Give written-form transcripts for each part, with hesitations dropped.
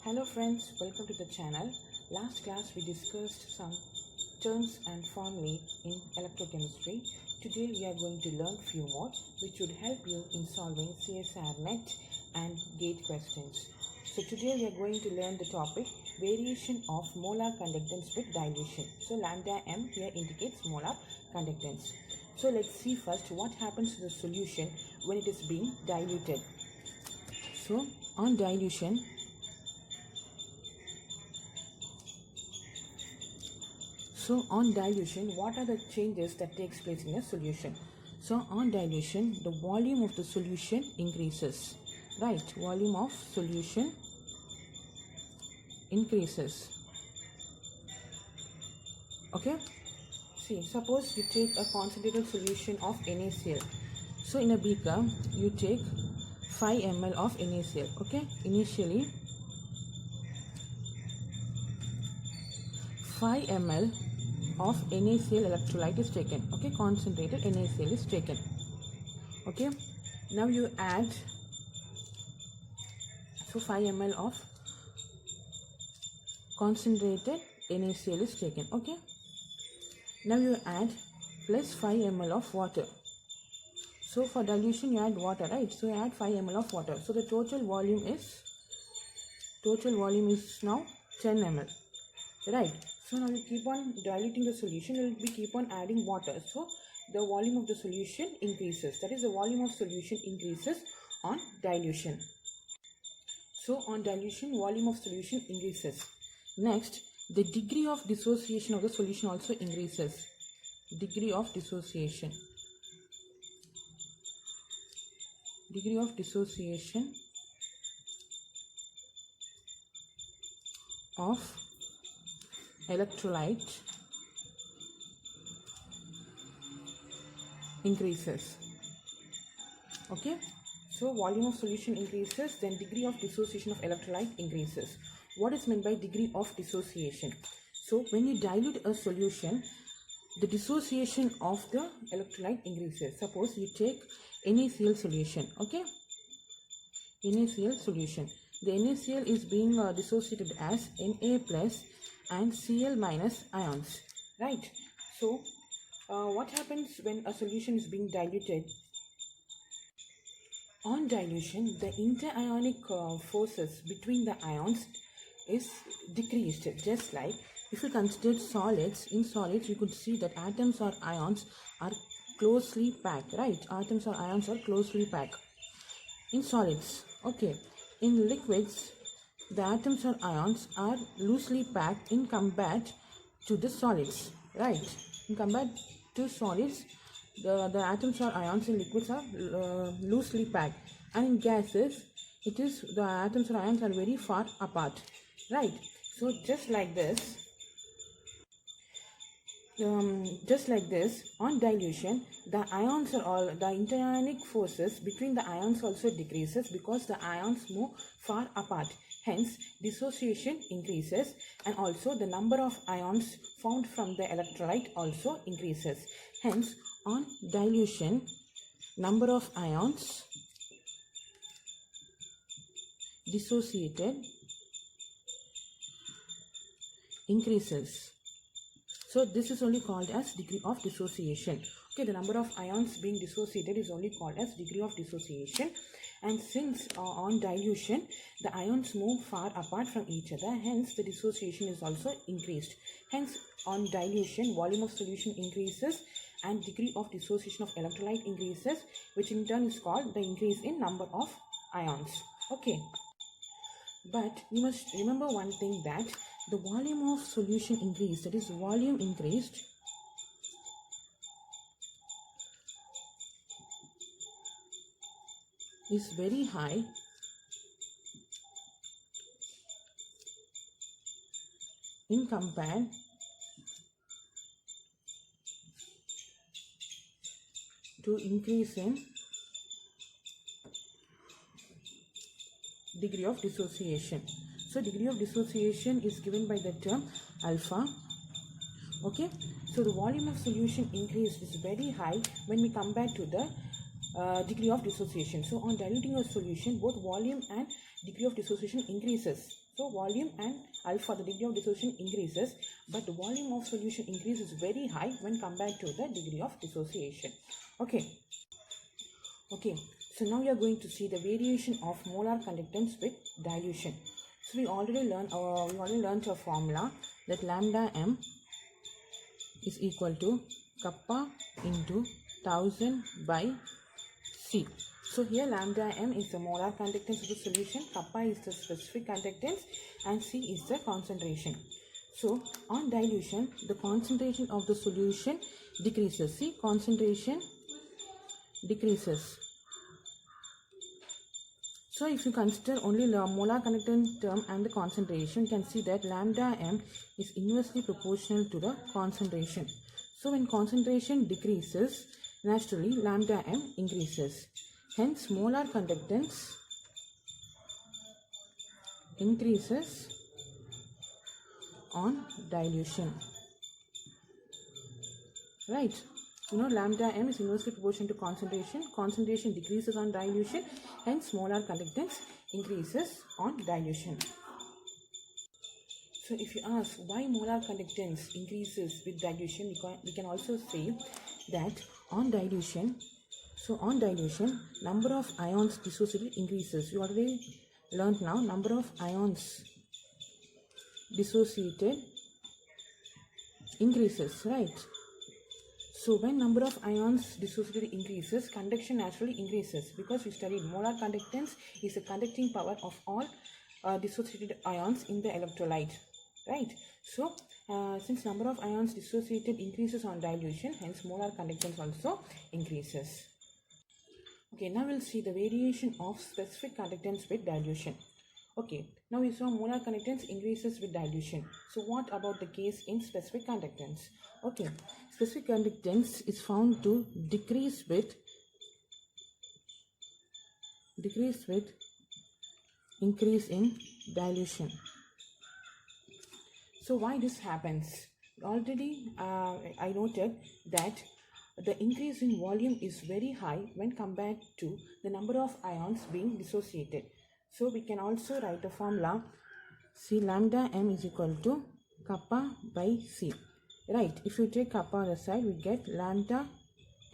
Hello friends, welcome to the channel. Last class we discussed some terms and formulae in electrochemistry. Today we are going to learn few more which would help you in solving CSR net and gate questions. So today we are going to learn the topic variation of molar conductance with dilution. So lambda m here indicates molar conductance. So let's see first what happens to the solution when it is being diluted. So on dilution, what are the changes that takes place in a solution? So on dilution, the volume of the solution increases, right? Volume of solution increases. Okay. See, suppose you take a concentrated solution of NaCl. So in a beaker, you take 5 ml of NaCl. Okay. Initially, 5 ml of NaCl electrolyte is taken. Okay, concentrated NaCl is taken. Okay, now you add 5 ml of concentrated NaCl is taken. Okay, now you add plus 5 ml of water. So for dilution you add water, right? So you add 5 ml of water. So the total volume is now 10 ml. Right. So now you keep on diluting the solution, you will keep on adding water. So the volume of the solution increases. That is, the volume of solution increases on dilution. So on dilution, volume of solution increases. Next, the degree of dissociation of the solution also increases. Degree of dissociation. Degree of dissociation of electrolyte increases. Okay, so volume of solution increases, then degree of dissociation of electrolyte increases. What is meant by degree of dissociation? So when you dilute a solution, the dissociation of the electrolyte increases. Suppose you take NaCl solution. Okay, NaCl solution. The NaCl is being dissociated as Na plus and Cl minus ions, right? So what happens when a solution is being diluted? On dilution, the interionic forces between the ions is decreased. Just like if you consider solids, in solids you could see that atoms or ions are closely packed, right? Atoms or ions are closely packed in solids. Okay, in liquids the atoms or ions are loosely packed in compared to the solids, right? In compared to solids, the atoms or ions in liquids are loosely packed, and in gases it is the atoms or ions are very far apart, right? So just like this, on dilution, the ions are all, the interionic forces between the ions also decreases because the ions move far apart. Hence, dissociation increases, and also the number of ions found from the electrolyte also increases. Hence, on dilution, number of ions dissociated increases. So this is only called as degree of dissociation. Okay, the number of ions being dissociated is only called as degree of dissociation. And since on dilution, the ions move far apart from each other, hence the dissociation is also increased. Hence, on dilution, volume of solution increases and degree of dissociation of electrolyte increases, which in turn is called the increase in number of ions. Okay. But you must remember one thing, that the volume of solution increased, that is volume increased, is very high in compared to increase in degree of dissociation. So degree of dissociation is given by the term alpha. Okay, so the volume of solution increased is very high when we compare to the degree of dissociation. So on diluting a solution, both volume and degree of dissociation increases. So volume and alpha, the degree of dissociation increases, but the volume of solution increases very high when compared to the degree of dissociation. Okay. So now we are going to see the variation of molar conductance with dilution. So we already learned a formula that lambda m is equal to kappa into 1000 by C. So here lambda m is the molar conductance of the solution, kappa is the specific conductance, and C is the concentration. So on dilution, the concentration of the solution decreases. See, concentration decreases. So if you consider only the molar conductance term and the concentration, you can see that lambda m is inversely proportional to the concentration. So when concentration decreases, naturally lambda m increases. Hence molar conductance increases on dilution. Right? You know, lambda m is inversely proportional to concentration. Concentration decreases on dilution. Hence molar conductance increases on dilution. So if you ask why molar conductance increases with dilution, we can also say that on dilution, number of ions dissociated increases. You already learned now, number of ions dissociated increases, right? So when number of ions dissociated increases, conduction naturally increases, because we studied molar conductance is the conducting power of all dissociated ions in the electrolyte, right? So since number of ions dissociated increases on dilution, hence molar conductance also increases. Okay, now we'll see the variation of specific conductance with dilution. Okay, now we saw molar conductance increases with dilution. So what about the case in specific conductance? Okay, specific conductance is found to decrease with increase in dilution. So why this happens? Already I noted that the increase in volume is very high when compared to the number of ions being dissociated. So we can also write a formula, C lambda m is equal to kappa by C. Right, if you take kappa on the side, we get lambda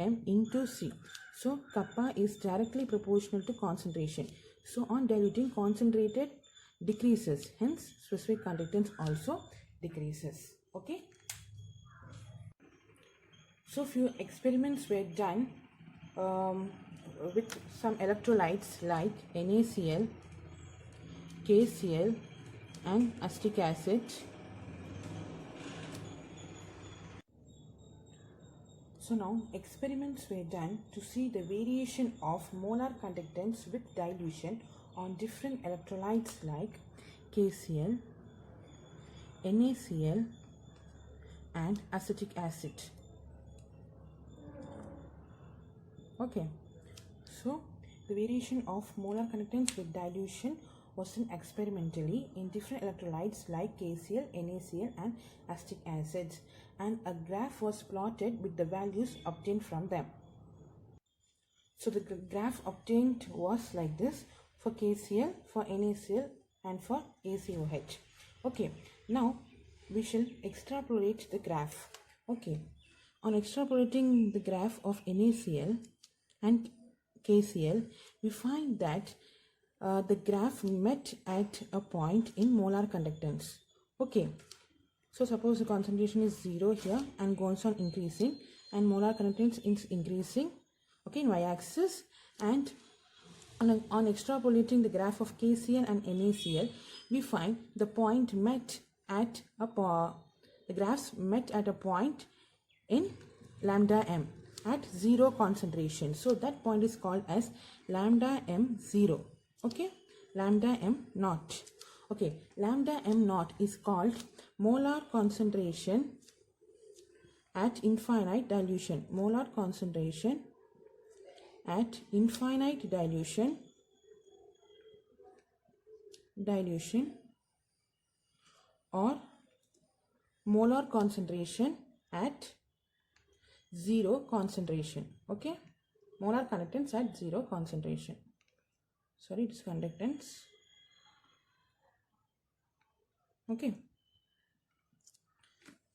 m into C. So kappa is directly proportional to concentration. So on diluting, concentrated decreases, hence specific conductance also decreases. Okay. So few experiments were done with some electrolytes like NaCl, KCl and acetic acid. So now experiments were done to see the variation of molar conductance with dilution on different electrolytes like KCl, NaCl and acetic acid. Okay, so the variation of molar conductance with dilution was done experimentally in different electrolytes like KCl, NaCl and acetic acids, and a graph was plotted with the values obtained from them. So the graph obtained was like this for KCl, for NaCl and for ACOH. Okay, now we shall extrapolate the graph. Okay, on extrapolating the graph of NaCl and KCl, we find that the graph met at a point in molar conductance. Okay, so suppose the concentration is 0 here and goes on increasing, and molar conductance is increasing, okay, in y-axis, and on extrapolating the graph of KCl and NaCl, we find the point met at the graphs met at a point in lambda m at 0 concentration. So that point is called as lambda m 0. Okay, lambda m naught. Okay, lambda m naught is called molar concentration at infinite dilution. Molar concentration at infinite dilution or molar concentration at 0 concentration. Okay, molar conductance at 0 concentration. Sorry, it is conductance Okay.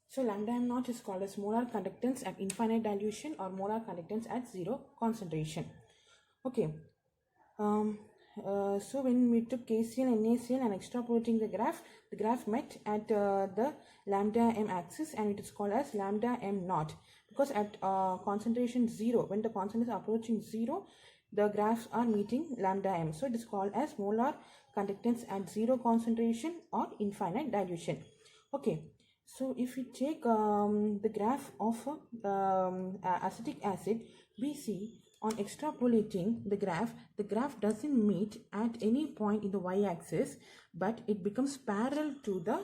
So lambda m naught is called as molar conductance at infinite dilution or molar conductance at zero concentration. Okay. So when we took KCl and NaCl and extrapolating the graph met at the lambda m axis, and it is called as lambda m naught, because at concentration 0, when the concentration is approaching 0, the graphs are meeting lambda m. So it is called as molar conductance at 0 concentration or infinite dilution. Okay. So if we take the graph of acetic acid, we see on extrapolating the graph doesn't meet at any point in the y-axis, but it becomes parallel to the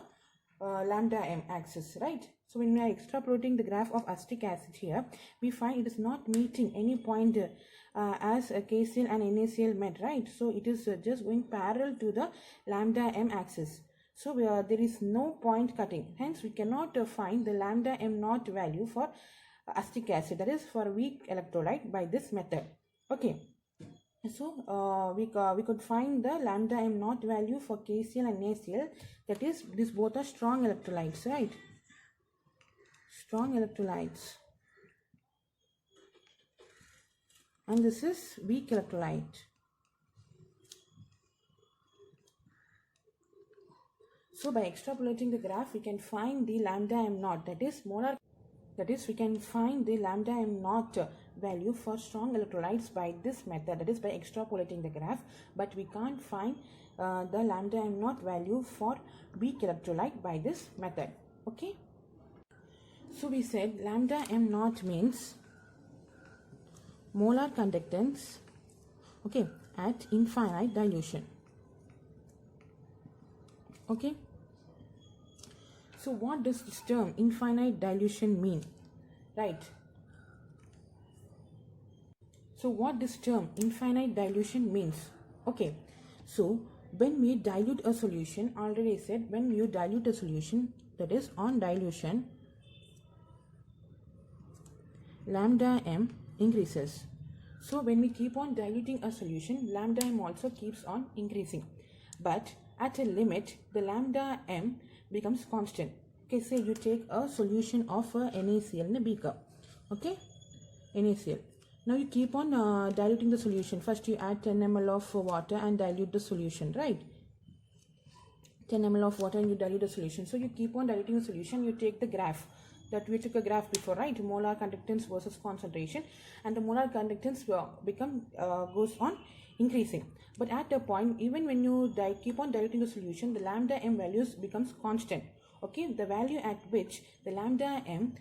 lambda m axis, right? So when we are extrapolating the graph of acetic acid here, we find it is not meeting any point as KCl and NaCl met, right? So it is just going parallel to the lambda m axis. So there is no point cutting. Hence, we cannot find the lambda m naught value for acetic acid, that is for weak electrolyte, by this method. Okay. So we could find the lambda m naught value for KCl and NaCl. That is, these both are strong electrolytes, right? Strong electrolytes. And this is weak electrolyte. So by extrapolating the graph, we can find the lambda m naught, that is molar. That is, we can find the lambda m naught value for strong electrolytes by this method, that is by extrapolating the graph, but we can't find the lambda m naught value for weak electrolyte by this method. Okay. So we said lambda m naught means molar conductance, okay, at infinite dilution. Okay. So what does this term infinite dilution mean? Right. So what this term infinite dilution means? Okay. So when we dilute a solution, already I said, when you dilute a solution, that is on dilution, lambda m increases. So when we keep on diluting a solution, lambda m also keeps on increasing. But at a limit, the lambda m becomes constant. Okay, say you take a solution of NaCl in a beaker. Okay, NaCl. Now you keep on diluting the solution. First you add 10 ml of water and dilute the solution, right? 10 ml of water and you dilute the solution. So you keep on diluting the solution. You take the graph that we took a graph before, right? Molar conductance versus concentration, and the molar conductance goes on increasing. But at a point, even when you keep on diluting the solution, the lambda m values becomes constant. Okay, the value at which the lambda m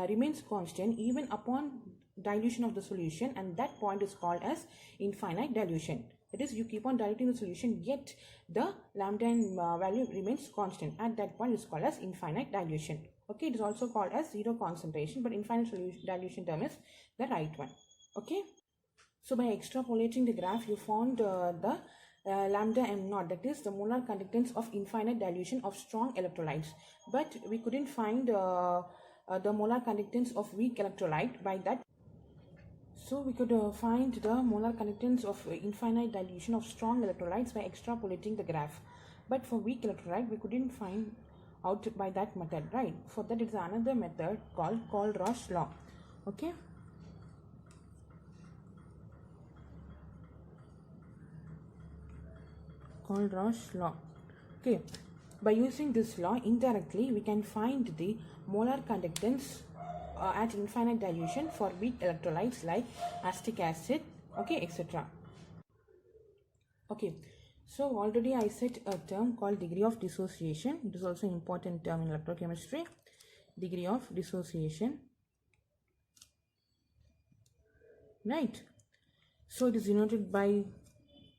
remains constant even upon dilution of the solution, and that point is called as infinite dilution. That is, you keep on diluting the solution, yet the lambda m value remains constant. At that point, it's called as infinite dilution. Okay, it is also called as zero concentration, but infinite dilution term is the right one. Okay. So by extrapolating the graph, you found the lambda m naught, that is the molar conductance of infinite dilution of strong electrolytes. But we couldn't find the molar conductance of weak electrolyte by that. So we could find the molar conductance of infinite dilution of strong electrolytes by extrapolating the graph. But for weak electrolyte, we couldn't find out by that method, right? For that, it's another method called Colrausch law. Okay. Colrausch law. Okay. By using this law, indirectly, we can find the molar conductance at infinite dilution for weak electrolytes like acetic acid, okay, etc. Okay. So already I said a term called degree of dissociation. It is also an important term in electrochemistry. Degree of dissociation. Right. So it is denoted by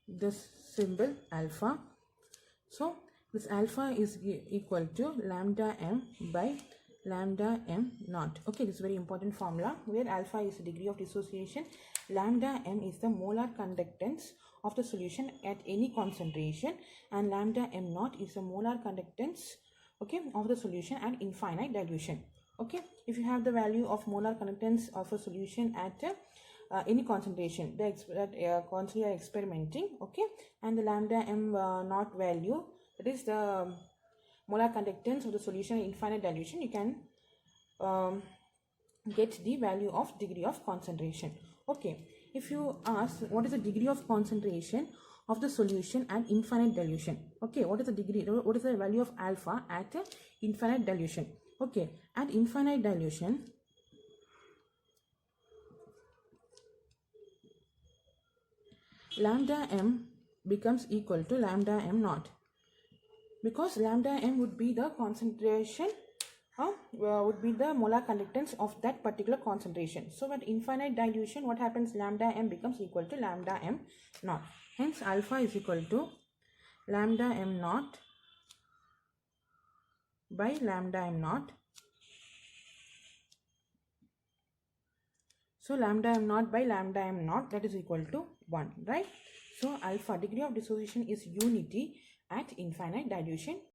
this symbol alpha. So this alpha is equal to lambda m by lambda m naught. Okay, this is very important formula where alpha is the degree of dissociation, lambda m is the molar conductance of the solution at any concentration, and lambda m naught is the molar conductance, okay, of the solution at infinite dilution. Okay, if you have the value of molar conductance of a solution at any concentration, that constantly you are experimenting, okay, and the lambda m naught value, that is the molar conductance of the solution in infinite dilution, you can get the value of degree of concentration. Okay, if you ask what is the degree of concentration of the solution at infinite dilution, okay, what is the degree, what is the value of alpha at infinite dilution? Okay, at infinite dilution, lambda m becomes equal to lambda m naught, because lambda m would be the concentration, would be the molar conductance of that particular concentration. So at infinite dilution, what happens? Lambda m becomes equal to lambda m naught. Hence alpha is equal to lambda m naught by lambda m naught. So lambda m naught by lambda m naught, that is equal to 1, right? So alpha, degree of dissociation, is unity at infinite dilution.